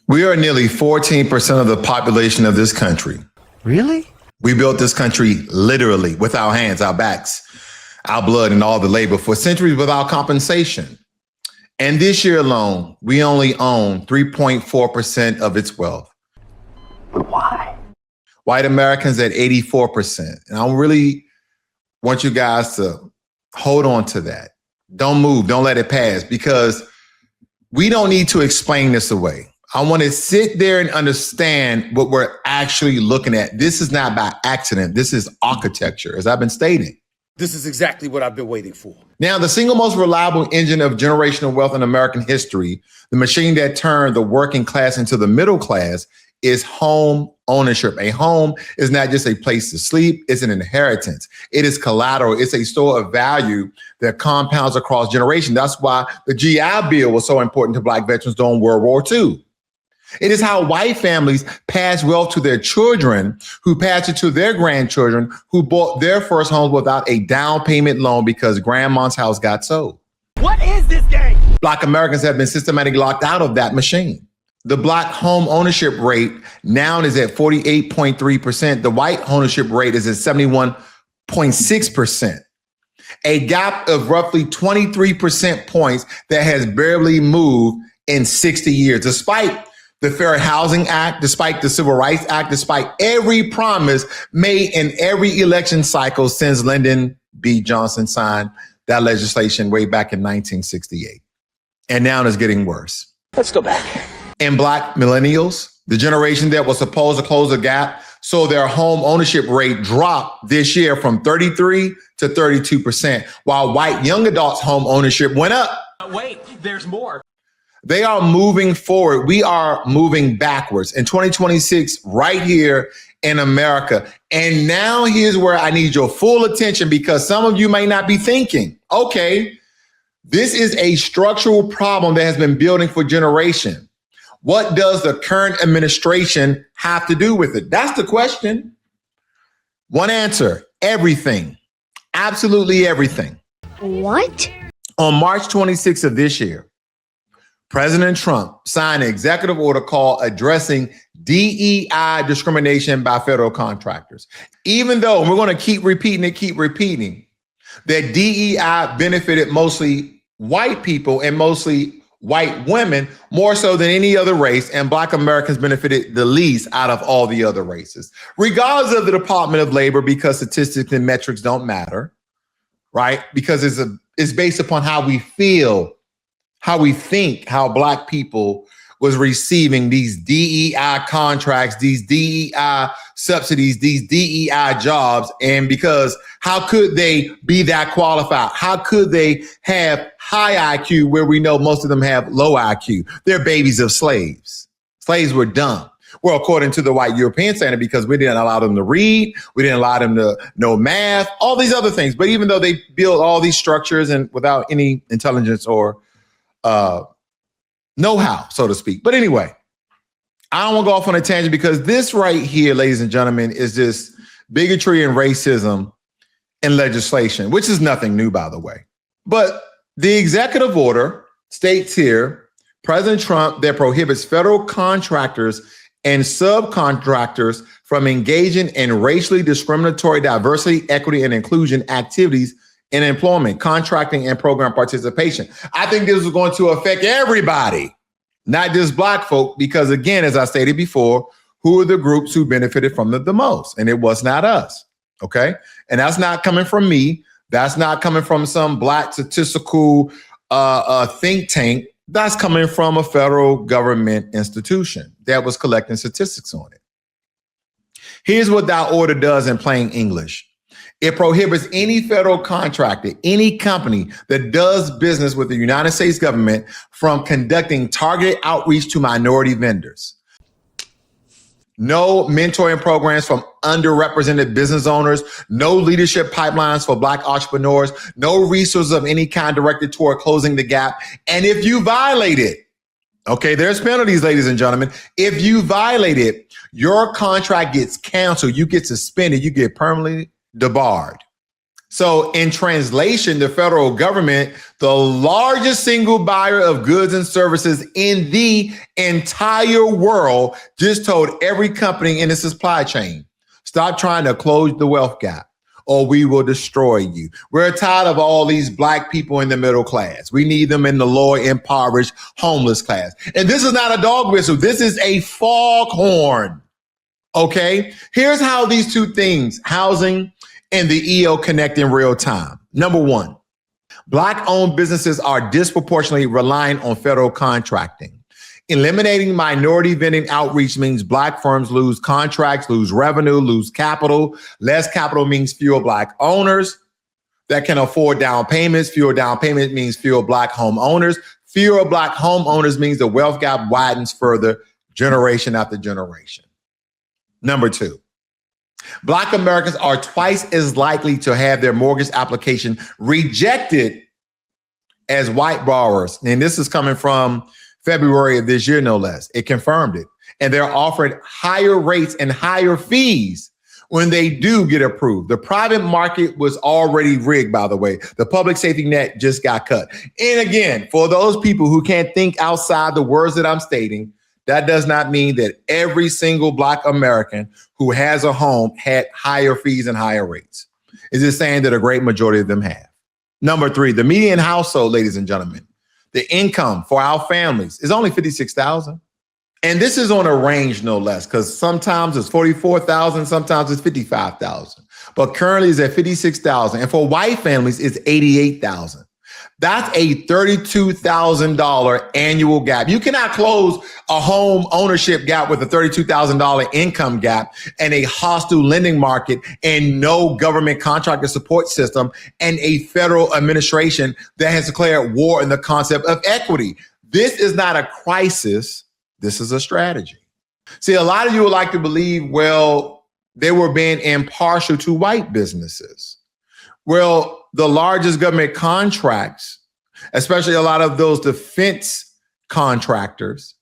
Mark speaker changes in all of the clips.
Speaker 1: We are nearly 14% of the population of this country.
Speaker 2: Really?
Speaker 1: We built this country literally with our hands, our backs, our blood, and all the labor for centuries without compensation. And this year alone, we only own 3.4% of its wealth.
Speaker 2: But why?
Speaker 1: White Americans at 84%. And I really want you guys to hold on to that. Don't move. Don't let it pass, because we don't need to explain this away. I want to sit there and understand what we're actually looking at. This is not by accident. This is architecture, as I've been stating.
Speaker 3: This is exactly what I've been waiting for.
Speaker 1: Now, the single most reliable engine of generational wealth in American history, the machine that turned the working class into the middle class, is home ownership. A home is not just a place to sleep. It's an inheritance. It is collateral. It's a store of value that compounds across generations. That's why the GI Bill was so important to Black veterans during World War II. It is how white families pass wealth to their children, who pass it to their grandchildren, who bought their first homes without a down payment loan because grandma's house got sold.
Speaker 3: What is this game?
Speaker 1: Black Americans have been systematically locked out of that machine. The Black home ownership rate now is at 48.3%. The white ownership rate is at 71.6%. A gap of roughly 23% points that has barely moved in 60 years, despite the Fair Housing Act, despite the Civil Rights Act, despite every promise made in every election cycle since Lyndon B. Johnson signed that legislation way back in 1968. And now it's getting worse.
Speaker 2: Let's go back.
Speaker 1: And Black millennials, the generation that was supposed to close the gap, so their home ownership rate dropped this year from 33 to 32%, while white young adults' home ownership went up.
Speaker 3: Wait, there's more.
Speaker 1: They are moving forward. We are moving backwards in 2026 right here in America. And now here's where I need your full attention, because some of you may not be thinking, okay, this is a structural problem that has been building for generations. What does the current administration have to do with it? That's the question. One answer: everything. Absolutely everything.
Speaker 4: What?
Speaker 1: On March 26th of this year, President Trump signed an executive order called Addressing DEI Discrimination by Federal Contractors. Even though, and we're going to keep repeating, that DEI benefited mostly white people and mostly white women, more so than any other race, and Black Americans benefited the least out of all the other races, regardless of the Department of Labor, because statistics and metrics don't matter, right? Because it's based upon how we feel, how we think, how Black people was receiving these DEI contracts, these DEI subsidies, these DEI jobs. And because how could they be that qualified? How could they have high IQ where we know most of them have low IQ? They're babies of slaves. Slaves were dumb. Well, according to the white European standard, because we didn't allow them to read, we didn't allow them to know math, all these other things. But even though they built all these structures and without any intelligence or know-how, so to speak. But anyway, I don't want to go off on a tangent, because this right here, ladies and gentlemen, is just bigotry and racism in legislation, which is nothing new, by the way. But the executive order states here, President Trump, that prohibits federal contractors and subcontractors from engaging in racially discriminatory diversity, equity, and inclusion activities in employment, contracting, and program participation. I think this is going to affect everybody, not just Black folk, because again, as I stated before, who are the groups who benefited from it the most? And it was not us, okay? And that's not coming from me. That's not coming from some Black statistical think tank. That's coming from a federal government institution that was collecting statistics on it. Here's what that order does in plain English. It prohibits any federal contractor, any company that does business with the United States government from conducting targeted outreach to minority vendors. No mentoring programs from underrepresented business owners, no leadership pipelines for Black entrepreneurs, no resources of any kind directed toward closing the gap. And if you violate it, okay, there's penalties, ladies and gentlemen. If you violate it, your contract gets canceled, you get suspended, you get permanently debarred. So in translation, the federal government, the largest single buyer of goods and services in the entire world, just told every company in the supply chain, stop trying to close the wealth gap or we will destroy you. We're tired of all these black people in the middle class. We need them in the lower impoverished homeless class. And this is not a dog whistle. This is a foghorn. Okay. Here's how these two things, housing and the EO, connect in real time. Number one, Black-owned businesses are disproportionately reliant on federal contracting. Eliminating minority vending outreach means Black firms lose contracts, lose revenue, lose capital. Less capital means fewer Black owners that can afford down payments. Fewer down payment means fewer Black homeowners. Fewer Black homeowners means the wealth gap widens further, generation after generation. Number two, Black Americans are twice as likely to have their mortgage application rejected as white borrowers. And this is coming from February of this year, no less. It confirmed it. And they're offered higher rates and higher fees when they do get approved. The private market was already rigged, by the way. The public safety net just got cut. And again, for those people who can't think outside the words that I'm stating, that does not mean that every single Black American who has a home had higher fees and higher rates. It's just saying that a great majority of them have. Number three, the median household, ladies and gentlemen, the income for our families is only $56,000. And this is on a range, no less, because sometimes it's $44,000, sometimes it's $55,000. But currently it's at $56,000. And for white families, it's $88,000. That's a $32,000 annual gap. You cannot close a home ownership gap with a $32,000 income gap and a hostile lending market and no government contractor support system and a federal administration that has declared war on the concept of equity. This is not a crisis. This is a strategy. See, a lot of you would like to believe, well, they were being impartial to white businesses. Well, the largest government contracts, especially a lot of those defense contractors,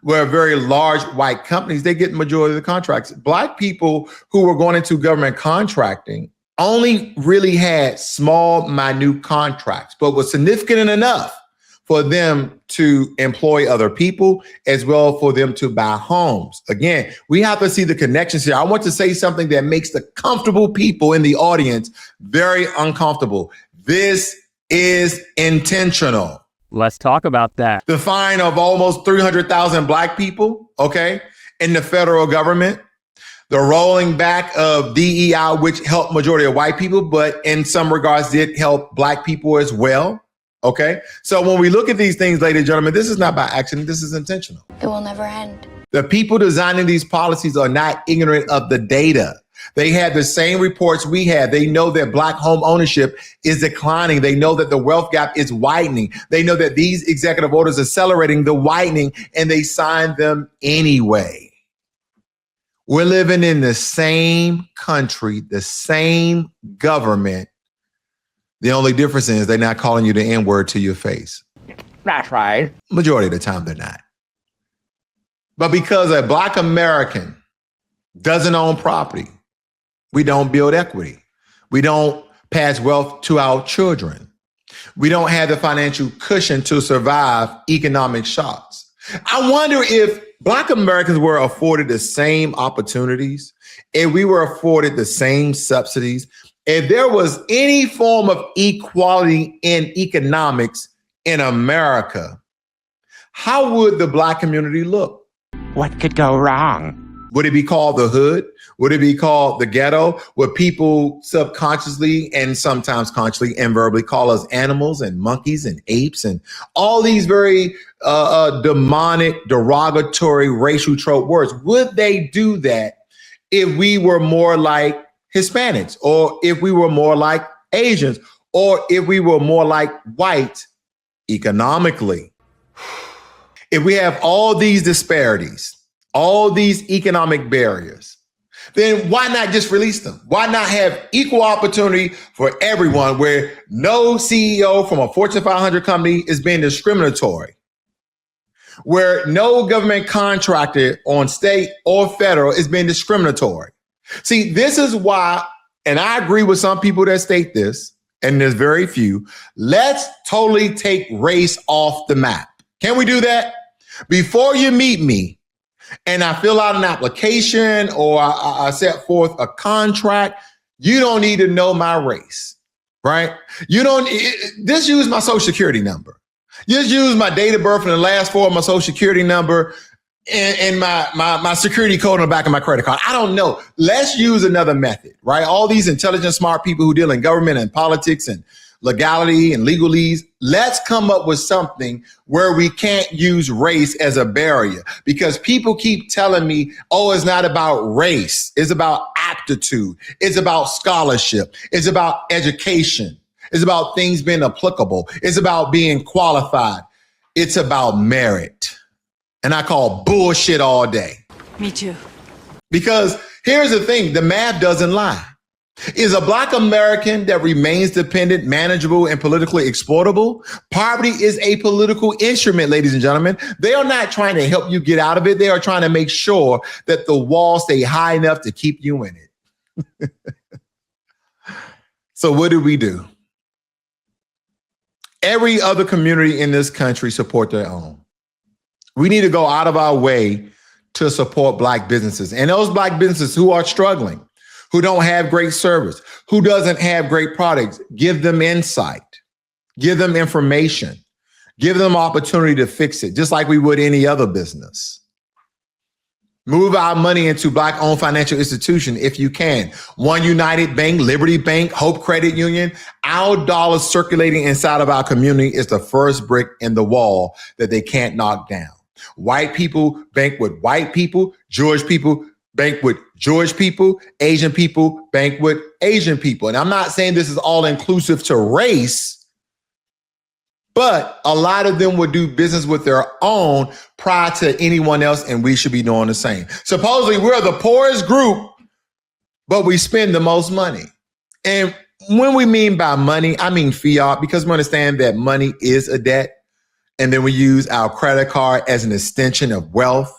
Speaker 1: were very large white companies. They get the majority of the contracts. Black people who were going into government contracting only really had small, minute contracts, but was significant enough for them to employ other people as well for them to buy homes. Again, we have to see the connections here. I want to say something that makes the comfortable people in the audience very uncomfortable. This is intentional.
Speaker 4: Let's talk about that.
Speaker 1: The fine of almost 300,000 Black people, okay, in the federal government, the rolling back of DEI, which helped majority of white people, but in some regards did help Black people as well. Okay, so when we look at these things, ladies and gentlemen, this is not by accident. This is intentional.
Speaker 5: It will never end.
Speaker 1: The people designing these policies are not ignorant of the data. They have the same reports we have. They know that Black home ownership is declining. They know that the wealth gap is widening. They know that these executive orders are accelerating the widening, and they signed them anyway. We're living in the same country, the same government. The only difference is they're not calling you the N-word to your face.
Speaker 2: That's right.
Speaker 1: Majority of the time, they're not. But because a Black American doesn't own property, we don't build equity. We don't pass wealth to our children. We don't have the financial cushion to survive economic shocks. I wonder if Black Americans were afforded the same opportunities, if we were afforded the same subsidies, if there was any form of equality in economics in America, how would the Black community look?
Speaker 2: What could go wrong?
Speaker 1: Would it be called the hood? Would it be called the ghetto? Would people subconsciously and sometimes consciously and verbally call us animals and monkeys and apes and all these very demonic, derogatory, racial trope words? Would they do that if we were more like Hispanics, or if we were more like Asians, or if we were more like white economically? If we have all these disparities, all these economic barriers, then why not just release them? Why not have equal opportunity for everyone where no CEO from a Fortune 500 company is being discriminatory, where no government contractor on state or federal is being discriminatory? See, this is why and I agree with some people that state this, and there's very few, let's totally take race off the map. Can we do that? Before you meet me and I fill out an application or I set forth a contract, you don't need to know my race, right? You don't, just use my social security number. Just use my date of birth and the last four of my social security number and my security code on the back of my credit card. I don't know. Let's use another method, right? All these intelligent, smart people who deal in government and politics and legality and legalese, let's come up with something where we can't use race as a barrier, because people keep telling me, oh, it's not about race. It's about aptitude. It's about scholarship. It's about education. It's about things being applicable. It's about being qualified. It's about merit. And I call bullshit all day.
Speaker 5: Me too.
Speaker 1: Because here's the thing, the math doesn't lie. Is a Black American that remains dependent, manageable, and politically exploitable? Poverty is a political instrument, ladies and gentlemen. They are not trying to help you get out of it. They are trying to make sure that the walls stay high enough to keep you in it. So what do we do? Every other community in this country support their own. We need to go out of our way to support Black businesses, and those Black businesses who are struggling, who don't have great service, who doesn't have great products, give them insight, give them information, give them opportunity to fix it, just like we would any other business. Move our money into Black-owned financial institution if you can. One United Bank, Liberty Bank, Hope Credit Union. Our dollars circulating inside of our community is the first brick in the wall that they can't knock down. White people bank with white people, Jewish people bank with Jewish people, Asian people bank with Asian people. And I'm not saying this is all inclusive to race, but a lot of them would do business with their own prior to anyone else, and we should be doing the same. Supposedly, we're the poorest group, but we spend the most money. And when we mean by money, I mean fiat, because we understand that money is a debt. And then we use our credit card as an extension of wealth,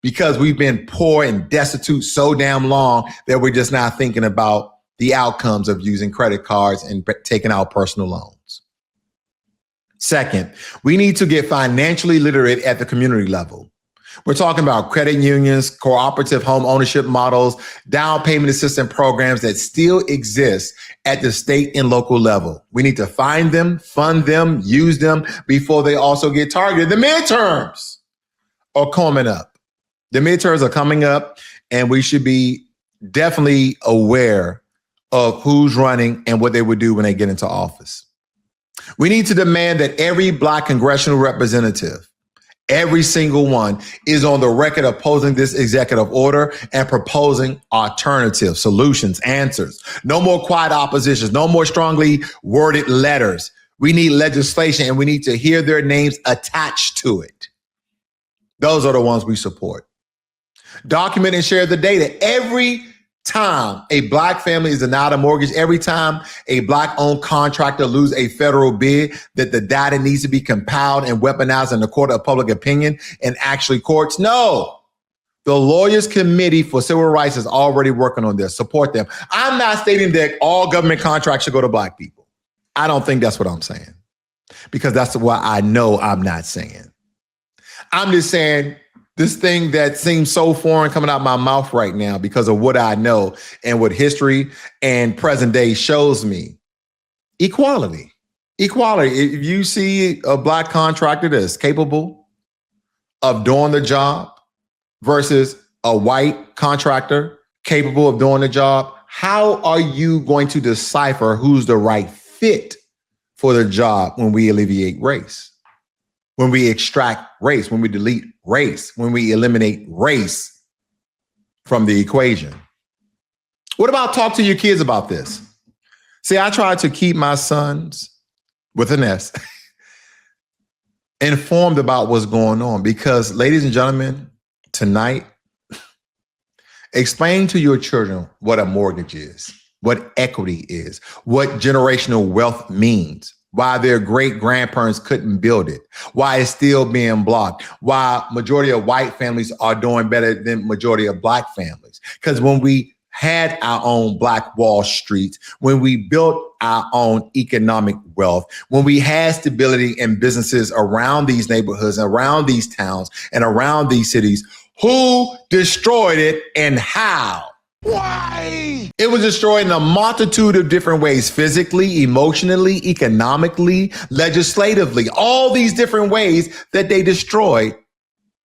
Speaker 1: because we've been poor and destitute so damn long that we're just not thinking about the outcomes of using credit cards and taking out personal loans. Second, we need to get financially literate at the community level. We're talking about credit unions, cooperative home ownership models, down payment assistance programs that still exist at the state and local level. We need to find them, fund them, use them before they also get targeted. The midterms are coming up. The midterms are coming up, and we should be definitely aware of who's running and what they would do when they get into office. We need to demand that every Black congressional representative, every single one, is on the record opposing this executive order and proposing alternative solutions, answers. No more quiet oppositions, no more strongly worded letters. We need legislation, and we need to hear their names attached to it. Those are the ones we support. Document and share the data. Every time a Black family is denied a mortgage, every time a Black-owned contractor loses a federal bid, that the data needs to be compiled and weaponized in the court of public opinion and actually courts. No, the Lawyers Committee for Civil Rights is already working on this. Support them. I'm not stating that all government contracts should go to Black people. I don't think that's what I'm saying, because that's what I know I'm not saying. I'm just saying this thing that seems so foreign coming out my mouth right now because of what I know and what history and present day shows me. Equality. Equality. If you see a Black contractor that's capable of doing the job versus a white contractor capable of doing the job, how are you going to decipher who's the right fit for the job when we alleviate race? When we extract race, when we delete race, when we eliminate race from the equation. What about talk to your kids about this? See, I try to keep my sons, with an S, informed about what's going on, because, ladies and gentlemen, tonight, explain to your children what a mortgage is, what equity is, what generational wealth means, why their great-grandparents couldn't build it, why it's still being blocked, why majority of white families are doing better than majority of Black families. Because when we had our own Black Wall Street, when we built our own economic wealth, when we had stability in businesses around these neighborhoods, around these towns, and around these cities, who destroyed it and how? Why? It was destroyed in a multitude of different ways, physically, emotionally, economically, legislatively, all these different ways that they destroyed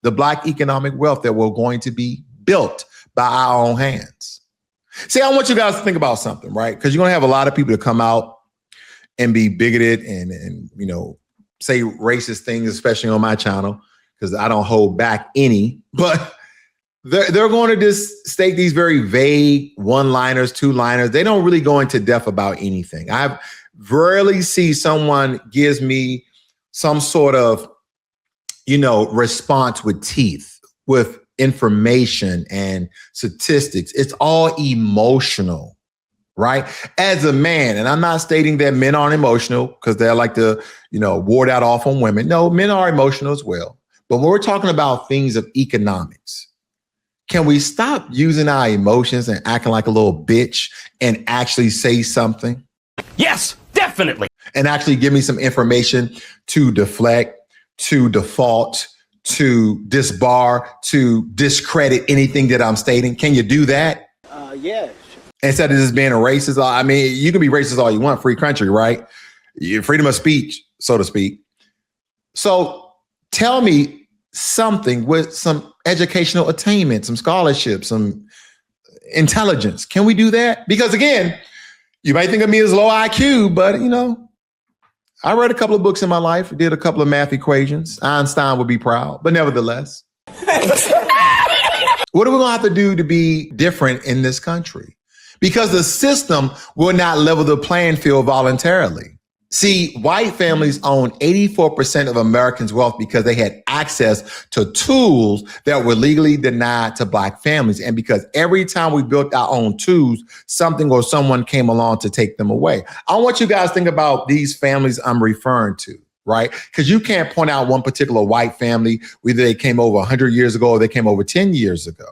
Speaker 1: the Black economic wealth that were going to be built by our own hands. See, I want you guys to think about something, right? Because you're going to have a lot of people to come out and be bigoted and say racist things, especially on my channel, because I don't hold back any, but they're going to just state these very vague one-liners, two-liners. They don't really go into depth about anything. I've rarely see someone gives me some sort of, response with teeth, with information and statistics. It's all emotional, right? As a man, and I'm not stating that men aren't emotional because they like to, ward that off on women. No, men are emotional as well. But when we're talking about things of economics, can we stop using our emotions and acting like a little bitch and actually say something?
Speaker 3: Yes, definitely.
Speaker 1: And actually give me some information to deflect, to default, to disbar, to discredit anything that I'm stating? Can you do that?
Speaker 5: Yes.
Speaker 1: Instead of just being a racist, I mean, you can be racist all you want, free country, right? Freedom of speech, so to speak. So tell me something with some educational attainment, some scholarship, some intelligence. Can we do that? Because again, you might think of me as low IQ, but I read a couple of books in my life, did a couple of math equations. Einstein would be proud, but nevertheless. What are we going to have to do to be different in this country? Because the system will not level the playing field voluntarily. See, white families own 84% of Americans' wealth because they had access to tools that were legally denied to Black families. And because every time we built our own tools, something or someone came along to take them away. I want you guys to think about these families I'm referring to, right? Because you can't point out one particular white family, whether they came over 100 years ago or they came over 10 years ago.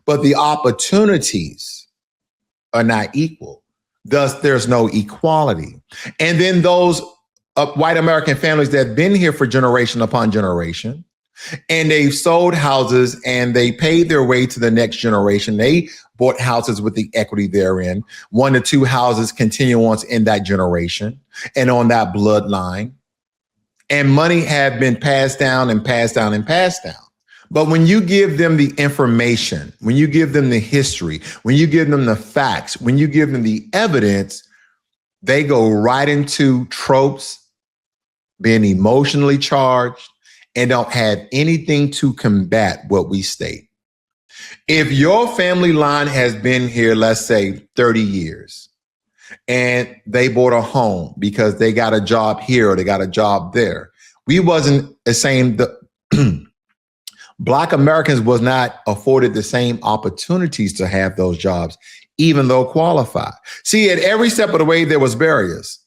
Speaker 1: But the opportunities are not equal. Thus, there's no equality. And then those white American families that have been here for generation upon generation, and they've sold houses and they paid their way to the next generation. They bought houses with the equity therein. 1 to 2 houses continue on in that generation and on that bloodline. And money have been passed down and passed down and passed down. But when you give them the information, when you give them the history, when you give them the facts, when you give them the evidence, they go right into tropes, being emotionally charged, and don't have anything to combat what we state. If your family line has been here, let's say 30 years, and they bought a home because they got a job here or they got a job there, we wasn't the same. Black Americans was not afforded the same opportunities to have those jobs, even though qualified. See, at every step of the way, there was barriers.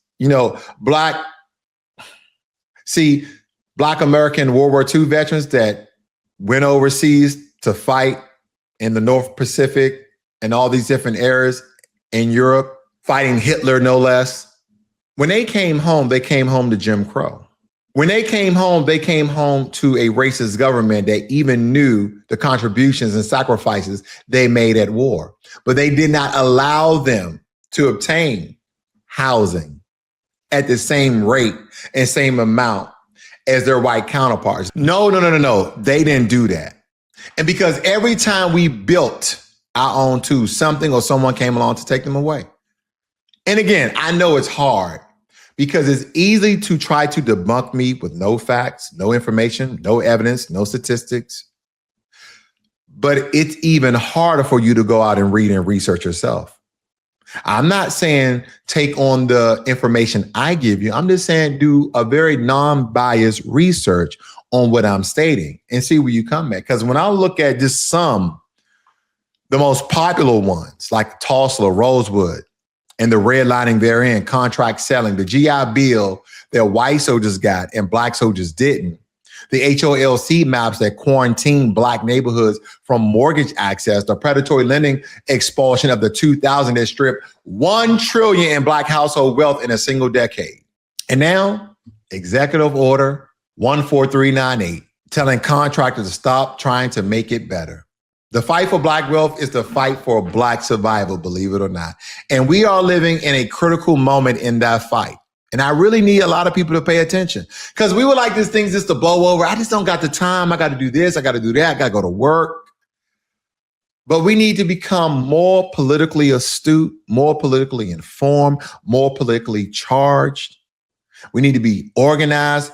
Speaker 1: Black American World War II veterans that went overseas to fight in the North Pacific and all these different areas in Europe, fighting Hitler, no less. When they came home to Jim Crow. When they came home to a racist government that even knew the contributions and sacrifices they made at war. But they did not allow them to obtain housing at the same rate and same amount as their white counterparts. No. They didn't do that. And because every time we built our own tools, something or someone came along to take them away. And again, I know it's hard, because it's easy to try to debunk me with no facts, no information, no evidence, no statistics. But it's even harder for you to go out and read and research yourself. I'm not saying take on the information I give you. I'm just saying do a very non-biased research on what I'm stating and see where you come at. Because when I look at just the most popular ones like Tulsa, Rosewood, and the redlining therein, contract selling, the GI Bill that white soldiers got and Black soldiers didn't, the HOLC maps that quarantine Black neighborhoods from mortgage access, the predatory lending expulsion of the 2000 that stripped $1 trillion in Black household wealth in a single decade. And now, Executive Order 14398, telling contractors to stop trying to make it better. The fight for Black wealth is the fight for Black survival, believe it or not. And we are living in a critical moment in that fight. And I really need a lot of people to pay attention, because we would like these things just to blow over. I just don't got the time. I got to do this. I got to do that. I got to go to work. But we need to become more politically astute, more politically informed, more politically charged. We need to be organized,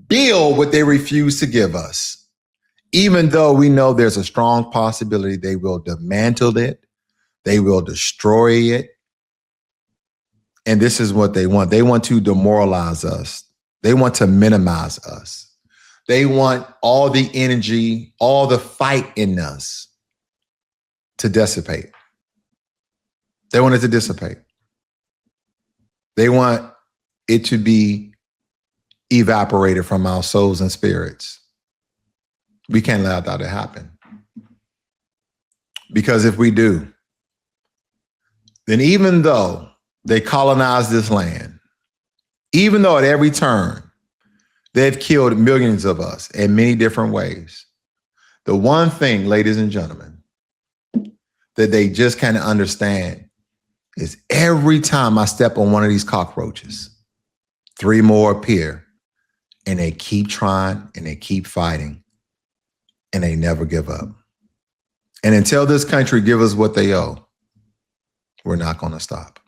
Speaker 1: build what they refuse to give us. Even though we know there's a strong possibility they will dismantle it, they will destroy it. And this is what they want. They want to demoralize us. They want to minimize us. They want all the energy, all the fight in us to dissipate. They want it to dissipate. They want it to be evaporated from our souls and spirits. We can't allow that to happen. Because if we do, then even though they colonized this land, even though at every turn they've killed millions of us in many different ways, the one thing, ladies and gentlemen, that they just kind of understand is every time I step on one of these cockroaches, 3 more appear, and they keep trying and they keep fighting. And they never give up. And until this country gives us what they owe, we're not going to stop.